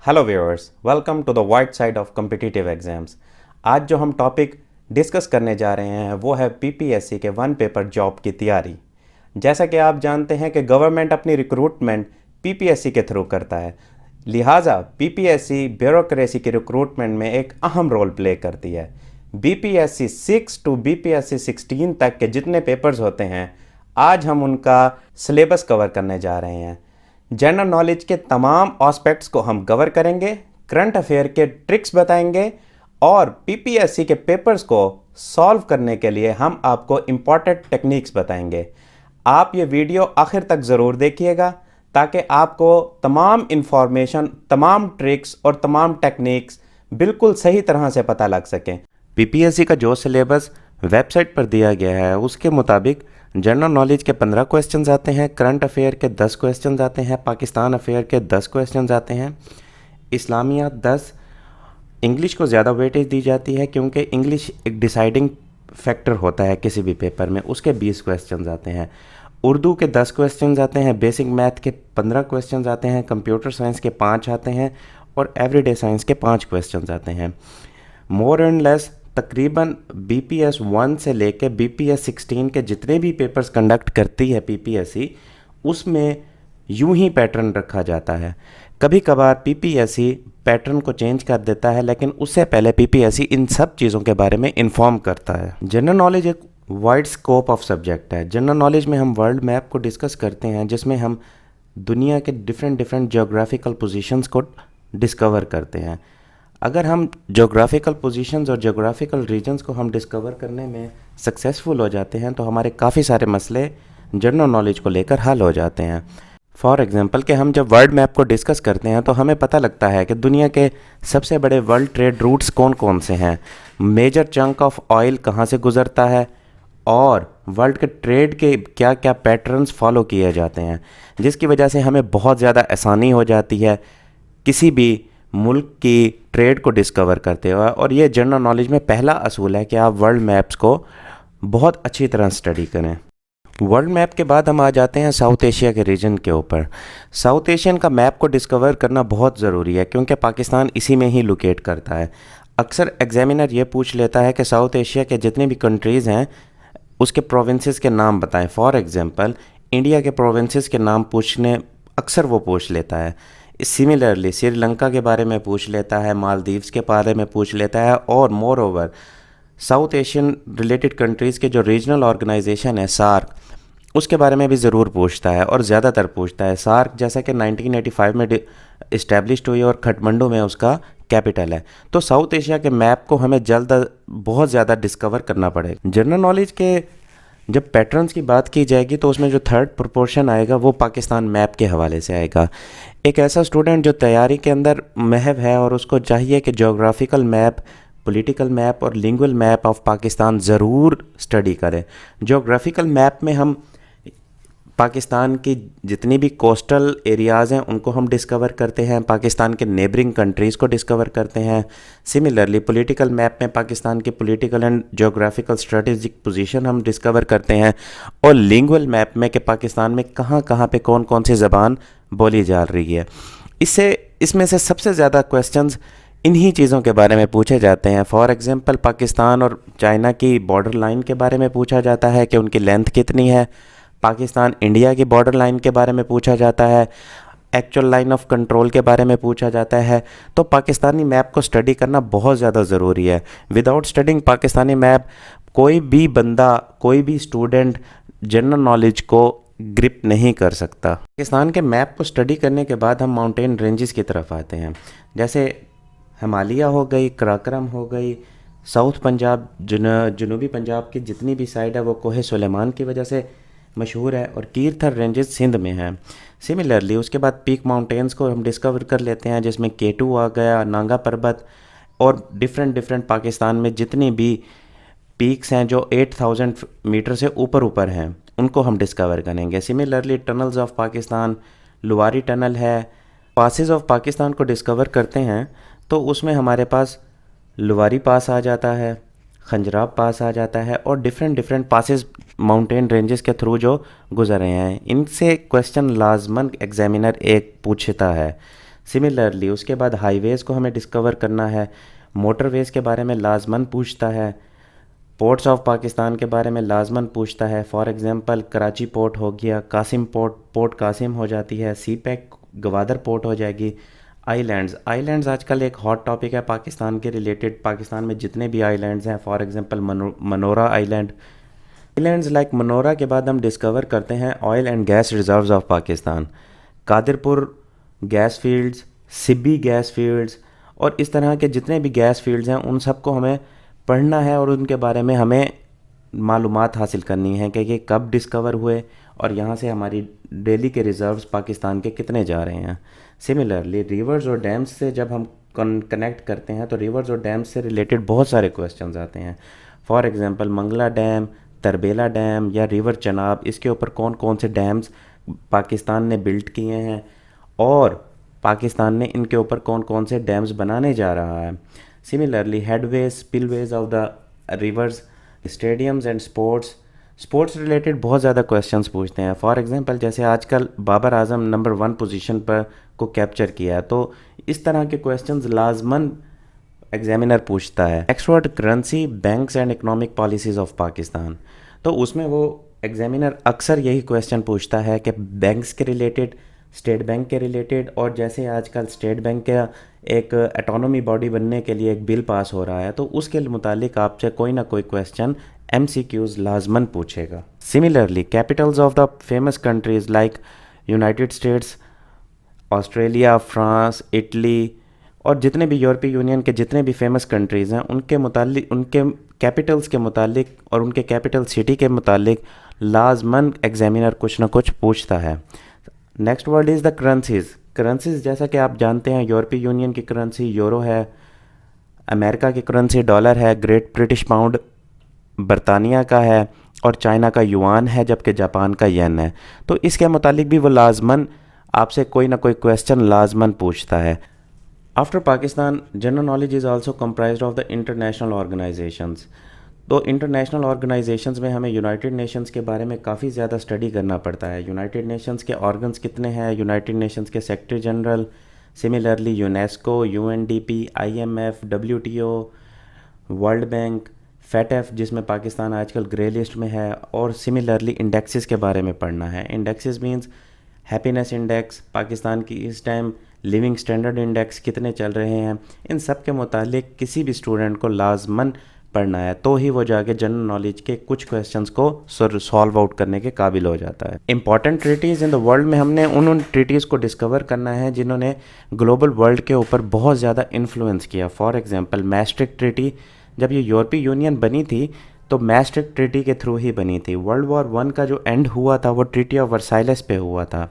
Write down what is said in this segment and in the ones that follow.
Hello viewers, welcome to the white side of competitive exams. आज जो हम topic discuss करने जा रहे हैं वो है पीपीएससी के वन पेपर जॉब की तैयारी। जैसा कि आप जानते हैं कि गवर्नमेंट अपनी रिक्रूटमेंट पीपीएससी के थ्रू करता है, लिहाजा पीपीएससी ब्यूरोक्रेसी की रिक्रूटमेंट में एक अहम रोल प्ले करती है। बीपीएससी 6 टू बीपीएससी 16 तक के जितने पेपर्स होते हैं, आज हम उनका सिलेबस कवर करने जा रहे हैं। जनरल नॉलेज के तमाम एस्पेक्ट्स को हम कवर करेंगे, करंट अफेयर के ट्रिक्स बताएंगे और पीपीएससी के पेपर्स को सॉल्व करने के लिए हम आपको इम्पॉर्टेंट टेक्निक्स बताएंगे। आप ये वीडियो आखिर तक ज़रूर देखिएगा ताकि आपको तमाम इंफॉर्मेशन, तमाम ट्रिक्स और तमाम टेक्निक्स बिल्कुल सही तरह से पता लग सकें। पीपीएससी का जो सिलेबस वेबसाइट पर दिया गया है उसके मुताबिक जनरल नॉलेज के 15 क्वेश्चंस आते हैं, करंट अफेयर के 10 क्वेश्चंस आते हैं, पाकिस्तान अफेयर के 10 क्वेश्चंस आते हैं, इस्लामियात 10। इंग्लिश को ज़्यादा वेटेज दी जाती है क्योंकि इंग्लिश एक डिसाइडिंग फैक्टर होता है किसी भी पेपर में, उसके 20 क्वेश्चंस आते हैं। उर्दू के 10 क्वेश्चंस आते हैं, बेसिक मैथ के 15 क्वेश्चंस आते हैं, कंप्यूटर साइंस के 5 आते हैं और एवरीडे साइंस के 5 क्वेश्चंस आते हैं। मोर एंड लेस तकरीबन बीपीएस 1 से लेकर बीपीएस 16 के जितने भी पेपर्स कंडक्ट करती है पीपीएससी, उसमें यूं ही पैटर्न रखा जाता है। कभी कभार पीपीएससी पैटर्न को चेंज कर देता है, लेकिन उससे पहले पीपीएससी इन सब चीज़ों के बारे में इन्फॉर्म करता है। जनरल नॉलेज एक वाइड स्कोप ऑफ सब्जेक्ट है। जनरल नॉलेज में हम वर्ल्ड मैप को डिस्कस करते हैं, जिसमें हम दुनिया के डिफरेंट जोग्राफिकल पोजीशंस को डिस्कवर करते हैं। अगर हम जोग्राफिकल पोजीशंस और जोग्राफिकल रीजन्स को हम डिस्कवर करने में सक्सेसफुल हो जाते हैं तो हमारे काफ़ी सारे मसले जनरल नॉलेज को लेकर हल हो जाते हैं। फॉर एग्जांपल कि हम जब वर्ल्ड मैप को डिस्कस करते हैं तो हमें पता लगता है कि दुनिया के सबसे बड़े वर्ल्ड ट्रेड रूट्स कौन कौन से हैं, मेजर चंक ऑफ ऑयल कहाँ से गुजरता है और वर्ल्ड के ट्रेड के क्या क्या पैटर्न्स फॉलो किए जाते हैं, जिसकी वजह से हमें बहुत ज़्यादा आसानी हो जाती है किसी भी मुल्क की ट्रेड को डिस्कवर करते हुए। और ये जनरल नॉलेज में पहला असूल है कि आप वर्ल्ड मैप्स को बहुत अच्छी तरह स्टडी करें। वर्ल्ड मैप के बाद हम आ जाते हैं साउथ एशिया के रीजन के ऊपर। साउथ एशियन का मैप को डिस्कवर करना बहुत ज़रूरी है क्योंकि पाकिस्तान इसी में ही लोकेट करता है। अक्सर एग्जामिनर ये पूछ लेता है कि साउथ एशिया के जितने भी कंट्रीज़ हैं उसके प्रोविंसेस के नाम बताएं। फॉर एग्जांपल इंडिया के प्रोविंसेस के नाम पूछने अक्सर वो पूछ लेता है। सिमिलरली श्रीलंका के बारे में पूछ लेता है, मालदीव्स के बारे में पूछ लेता है और more over south Asian related countries के जो रीजनल ऑर्गेनाइजेशन है सार्क, उसके बारे में भी ज़रूर पूछता है और ज़्यादातर पूछता है। सार्क जैसा कि 1985 में इस्टेब्लिश्ड हुई और काठमांडू में उसका कैपिटल है। तो साउथ एशिया के मैप को हमें बहुत ज़्यादा डिस्कवर करना पड़ेगा। जनरल नॉलेज के जब पैटर्न्स की बात की जाएगी तो उसमें जो थर्ड प्रोपोर्शन आएगा वो पाकिस्तान मैप के हवाले से आएगा। एक ऐसा स्टूडेंट जो तैयारी के अंदर महव है और उसको चाहिए कि जोग्राफिकल मैप, पॉलिटिकल मैप और लिंगुअल मैप ऑफ पाकिस्तान ज़रूर स्टडी करें। जोग्राफिकल मैप में हम पाकिस्तान की जितनी भी कोस्टल एरियाज़ हैं उनको हम डिस्कवर करते हैं, पाकिस्तान के नेबरिंग कंट्रीज़ को डिस्कवर करते हैं। सिमिलरली पॉलिटिकल मैप में पाकिस्तान की political and geographical strategic position हम डिस्कवर करते हैं और लिंगुअल मैप में कि पाकिस्तान में कहाँ कहाँ पे कौन कौन सी ज़बान बोली जा रही है। इसमें से सबसे ज़्यादा क्वेश्चंस इन्हीं चीज़ों के बारे में पूछे जाते हैं। फॉर एग्ज़ाम्पल पाकिस्तान और चाइना की बॉर्डर लाइन के बारे में पूछा जाता है कि उनकी लेंथ कितनी है। पाकिस्तान इंडिया की बॉर्डर लाइन के बारे में पूछा जाता है, एक्चुअल लाइन ऑफ कंट्रोल के बारे में पूछा जाता है। तो पाकिस्तानी मैप को स्टडी करना बहुत ज़्यादा ज़रूरी है। विदाउट स्टडिंग पाकिस्तानी मैप कोई भी बंदा, कोई भी स्टूडेंट जनरल नॉलेज को ग्रिप नहीं कर सकता। पाकिस्तान के मैप को स्टडी करने के बाद हम माउंटेन रेंजेस की तरफ आते हैं, जैसे हिमालय हो गई, कराकरम हो गई, साउथ पंजाब, जनूबी पंजाब की जितनी भी साइड है वो कोहे सुलेमान की वजह से मशहूर है और कीरथर रेंजेस सिंध में हैं। सिमिलरली उसके बाद पीक माउंटेन्स को हम डिस्कवर कर लेते हैं, जिसमें केटू आ गया, नांगा पर्वत और डिफरेंट पाकिस्तान में जितनी भी पीक्स हैं जो 8000 मीटर से ऊपर हैं उनको हम डिस्कवर करेंगे। Similarly tunnels of Pakistan, Lowari tunnel है। पासेस ऑफ पाकिस्तान को डिस्कवर करते हैं तो उसमें हमारे पास लुवारी पास आ जाता है, खंजराब पास आ जाता है और डिफरेंट पासेस माउंटेन रेंजेस के थ्रू जो गुजर रहे हैं। इनसे क्वेश्चन लाजमन एग्जामिनर एक पूछता है। सिमिलरली उसके बाद हाईवेज़ को हमें डिस्कवर करना है, मोटरवेज़ के बारे में लाजमन पूछता है, पोर्ट्स ऑफ पाकिस्तान के बारे में लाजमन पूछता है। फॉर एग्ज़ाम्पल कराची पोर्ट हो गया, कासिम पोर्ट कासिम हो जाती है, सी पैक गवादर पोर्ट हो जाएगी। आइलैंड्स आजकल एक हॉट टॉपिक है पाकिस्तान के रिलेटेड। पाकिस्तान में जितने भी आइलैंड्स हैं, for example Monera islands like Monera के बाद हम डिस्कवर करते हैं oil and gas reserves of Pakistan, Qadirpur gas fields, Sibi gas fields, और इस तरह के जितने भी गैस फील्ड्स हैं उन सबको हमें पढ़ना है और उनके बारे में हमें मालूमात हासिल करनी है कि ये कब डिस्कवर हुए और यहाँ से हमारी डेली के रिज़र्व्स पाकिस्तान के कितने जा रहे हैं। सिमिलरली रिवर्स और डैम्स से जब हम कनेक्ट करते हैं तो रिवर्स और डैम्स से रिलेटेड बहुत सारे क्वेश्चंस आते हैं। For example Mangla dam, Tarbela dam या रिवर चनाब, इसके ऊपर कौन कौन से डैम्स पाकिस्तान ने बिल्ड किए हैं और पाकिस्तान ने इनके ऊपर कौन कौन से डैम्स बनाने जा रहा है। Similarly headways, spillways of the rivers, stadiums and sports related बहुत ज़्यादा क्वेश्चंस पूछते हैं। फॉर एग्जांपल जैसे आजकल बाबर आजम नंबर 1 पोजीशन पर को कैप्चर किया है, तो इस तरह के क्वेश्चंस लाजमन एग्जामिनर पूछता है। Next word currency, banks and economic policies of Pakistan, तो उसमें वो एग्जामिनर अक्सर यही क्वेश्चन पूछता है कि बैंक्स के रिलेटेड, स्टेट बैंक के रिलेटेड, और जैसे आजकल स्टेट बैंक का एक ऑटोनॉमी बॉडी बनने के लिए एक बिल पास हो रहा है तो उसके मुतालिक आपसे कोई ना कोई क्वेश्चन MCQs लाजमन पूछेगा। Similarly Capitals of the famous countries like United states, Australia, France, Italy और जितने भी यूरोपीय यूनियन के जितने भी फेमस कंट्रीज़ हैं उनके मुतालिक, उनके कैपिटल्स के मुतालिक और उनके कैपिटल सिटी के मुतालिक लाजमन एग्जामिनर कुछ ना कुछ पूछता है। Next word is the currencies जैसा कि आप जानते हैं यूरोपीय यूनियन की करेंसी यूरो है, अमेरिका की करेंसी डॉलर है, ग्रेट ब्रिटिश पाउंड बरतानिया का है और चाइना का युआन है, जबकि जापान का येन है। तो इसके मुतालिक भी वो लाजमन आपसे कोई ना कोई क्वेश्चन लाजमन पूछता है। After Pakistan general knowledge is also comprised of the international organisations. तो इंटरनेशनल ऑर्गेनाइजेशंस में हमें यूनाइटेड नेशंस के बारे में काफ़ी ज़्यादा स्टडी करना पड़ता है। यूनाइटेड नेशंस के ऑर्गन्स कितने हैं, यूनाइटेड नेशंस के secretary general, similarly UNESCO, UNDP, IMF, WTO, world bank, FATF जिसमें पाकिस्तान आजकल ग्रे लिस्ट में है, और सिमिलरली इंडेक्सेस के बारे में पढ़ना है। Indexes means happiness index, Pakistan की इस टाइम लिविंग स्टैंडर्ड इंडेक्स कितने चल रहे हैं, इन सब के मुतालिक किसी भी स्टूडेंट को लाजमन पढ़ना है, तो ही वो जाके जनरल नॉलेज के कुछ क्वेश्चंस को सॉल्व आउट करने के काबिल हो जाता है। Important treaties in the world में हमने उन ट्रीटीज़ को डिस्कवर करना है जिन्होंने ग्लोबल वर्ल्ड के ऊपर बहुत ज़्यादा इन्फ्लुएंस किया। फॉर एग्जांपल मैस्ट्रिक्ट ट्रीटी, जब ये यूरोपीय यूनियन बनी थी तो मैस्ट्रिक्ट ट्रीटी के थ्रू ही बनी थी। वर्ल्ड वॉर 1 का जो एंड हुआ था वो ट्रीटी ऑफ वर्साइलेस पे हुआ था।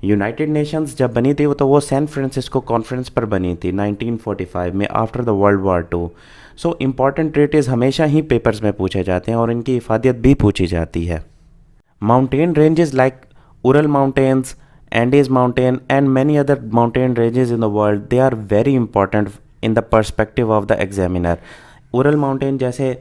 यूनाइटेड नेशंस जब बनी थी तो वो सैन फ्रांसिस्को कॉन्फ्रेंस पर बनी थी 1945 में, after the world war 2। So important treaties हमेशा ही पेपर्स में पूछे जाते हैं और इनकी इफादियत भी पूछी जाती है। Mountain ranges like Ural mountains, Andes mountain and many other mountain ranges in the world, they are very important in the perspective of the examiner. Ural mountain जैसे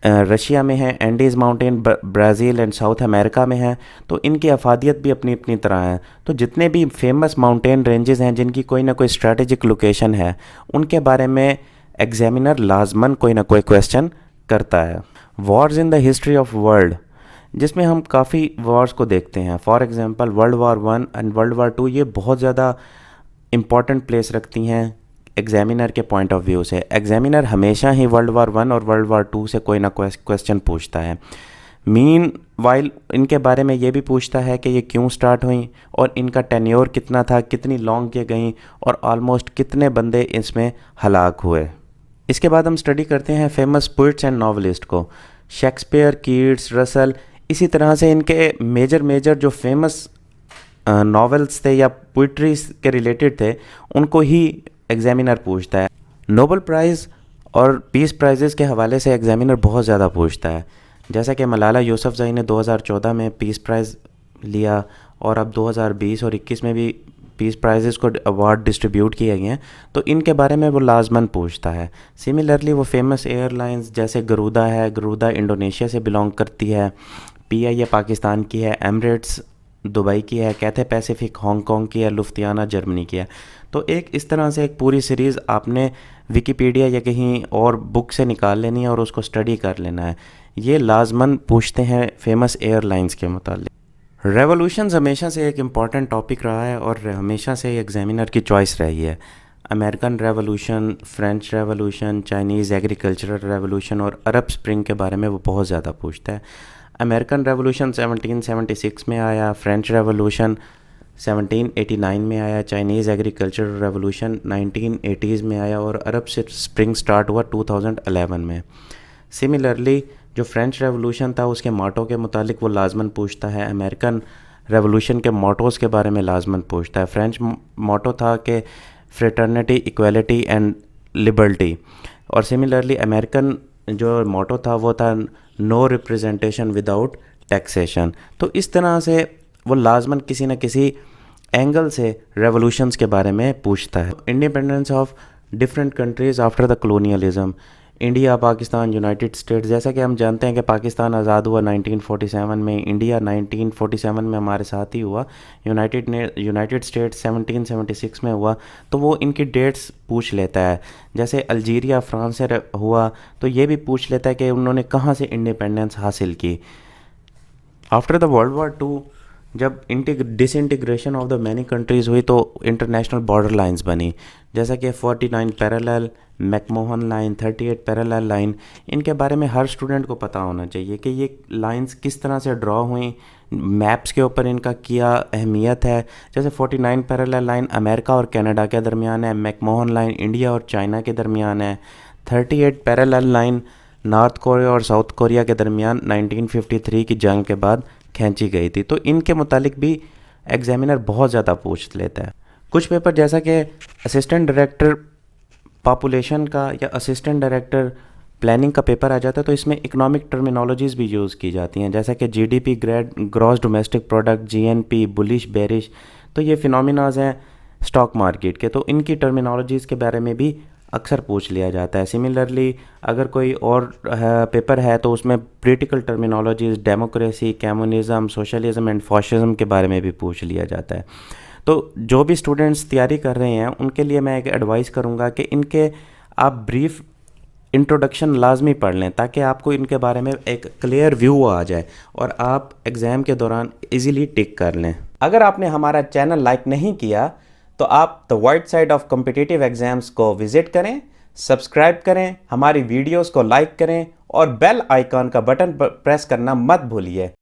रशिया में है, Andes mountain Brazil and South America में है, तो इनकी अफादियत भी अपनी अपनी तरह है। तो जितने भी फेमस माउंटेन रेंजेस हैं जिनकी कोई ना कोई स्ट्रैटेजिक लोकेशन है, उनके बारे में एग्जामिनर लाजमन कोई ना कोई क्वेश्चन करता है। Wars in the history of world, जिसमें हम काफ़ी वॉर्स को देखते हैं। For example world war 1 and world war 2 ये बहुत ज़्यादा इम्पॉर्टेंट प्लेस रखती हैं एग्जामिनर के पॉइंट ऑफ व्यू से। एग्जामिनर हमेशा ही वर्ल्ड वॉर 1 और वर्ल्ड वॉर 2 से कोई ना कोई क्वेश्चन पूछता है। मीन वाइल इनके बारे में ये भी पूछता है कि ये क्यों स्टार्ट हुई और इनका टेन्योर कितना था, कितनी लॉन्ग ये गई और ऑलमोस्ट कितने बंदे इसमें हलाक हुए। इसके बाद हम स्टडी करते हैं फेमस पोइट्स एंड नॉवलिस्ट को, शेक्सपियर, कीट्स, रसल। इसी तरह से इनके मेजर जो फेमस नॉवेल्स थे या पोइट्रीज के रिलेटेड थे उनको ही एग्जामिनर पूछता है। नोबेल प्राइज़ और पीस प्राइजेस के हवाले से एग्जामिनर बहुत ज़्यादा पूछता है, जैसा कि मलाला यूसुफज़ई ने 2014 में पीस प्राइज़ लिया और अब 2020 और 21 में भी पीस प्राइजेस को अवार्ड डिस्ट्रीब्यूट किए गए हैं, तो इनके बारे में वो लाजमन पूछता है। सिमिलरली वो फेमस एयरलाइंस जैसे गरूदा है, गरूदा इंडोनेशिया से बिलोंग करती है, PIA पाकिस्तान की है, एमरेट्स दुबई की है, कैथे पैसिफिक हांगकांग की है, लुफ्तियाना जर्मनी की है। तो एक इस तरह से एक पूरी सीरीज़ आपने विकिपीडिया या कहीं और बुक से निकाल लेनी है और उसको स्टडी कर लेना है। ये लाजमन पूछते हैं फेमस एयरलाइंस के मुतालिक। रेवोल्यूशंस हमेशा से एक इम्पॉर्टेंट टॉपिक रहा है और हमेशा से एग्जामिनर की चॉइस रही है। American revolution, French revolution, Chinese agricultural revolution और अरब स्प्रिंग के बारे में वो बहुत ज़्यादा पूछता है। अमेरिकन रेवोल्यूशन 1776 में आया, फ्रेंच रेवोल्यूशन 1789 में आया, चाइनीज़ एग्रीकल्चरल रेवोल्यूशन 1980s में आया और अरब स्प्रिंग स्टार्ट हुआ 2011 में। सिमिलरली जो फ्रेंच रेवोल्यूशन था उसके मोटो के मुतालिक वो लाजमन पूछता है। अमेरिकन रेवोल्यूशन के मोटोज़ के बारे में लाजमन पूछता है। फ्रेंच मोटो था कि फ्रेटर्निटी, इक्वालिटी एंड लिबर्टी, और सिमिलरली अमेरिकन जो मोटो था वो था नो रिप्रेजेंटेशन विदाउट टैक्सेशन। तो इस तरह से वो लाजमन किसी न किसी एंगल से रेवोल्यूशंस के बारे में पूछता है। Independence of different countries after the colonialism, India, Pakistan, United states. जैसा कि हम जानते हैं कि पाकिस्तान आज़ाद हुआ 1947 में, इंडिया 1947 में हमारे साथ ही हुआ, यूनाइटेड स्टेट्स 1776 में हुआ। तो वो इनकी डेट्स पूछ लेता है। जैसे अल्जीरिया फ्रांस से हुआ तो ये भी पूछ लेता है कि उन्होंने कहाँ से इंडिपेंडेंस हासिल की। After the world war two जब disintegration of the many countries हुई तो इंटरनेशनल बॉर्डर लाइंस बनी, जैसा कि 49 parallel, McMahon line, 38 parallel line. इनके बारे में हर स्टूडेंट को पता होना चाहिए कि ये लाइंस किस तरह से ड्रॉ हुई, मैप्स के ऊपर इनका क्या अहमियत है। जैसे 49 पैरेलल लाइन अमेरिका और कनाडा के दरमियान है, मैकमोहन लाइन इंडिया और चाइना के दरमियान है, 38 पैरेलल लाइन नॉर्थ कोरिया और साउथ कोरिया के दरमियान 1953 की जंग के बाद खींची गई थी। तो इनके मुतालिक भी एग्जामिनर बहुत ज़्यादा पूछ लेता है। कुछ पेपर जैसा कि असिस्टेंट डायरेक्टर पॉपुलेशन का या असिस्टेंट डायरेक्टर प्लानिंग का पेपर आ जाता है तो इसमें इकोनॉमिक टर्मिनोलॉजीज़ भी यूज़ की जाती हैं, जैसा कि GDP, gross domestic product, GNP, bullish, bearish. तो ये फिनोमिनाज हैं स्टॉक मार्केट के, तो इनकी टर्मिनोलॉजीज़ के बारे में भी अक्सर पूछ लिया जाता है। सिमिलरली अगर कोई और पेपर है तो उसमें political terminologies, democracy, communism, socialism and fascism के बारे में भी पूछ लिया जाता है। तो जो भी स्टूडेंट्स तैयारी कर रहे हैं उनके लिए मैं एक एडवाइस करूँगा कि इनके आप ब्रीफ इंट्रोडक्शन लाजमी पढ़ लें ताकि आपको इनके बारे में एक क्लियर व्यू आ जाए और आप एग्ज़ाम के दौरान इजीली टिक कर लें। अगर आपने हमारा चैनल लाइक नहीं किया तो आप the white side of competitive exams को विजिट करें, सब्सक्राइब करें, हमारी वीडियोस को लाइक करें और बेल आइकॉन का बटन प्रेस करना मत भूलिए।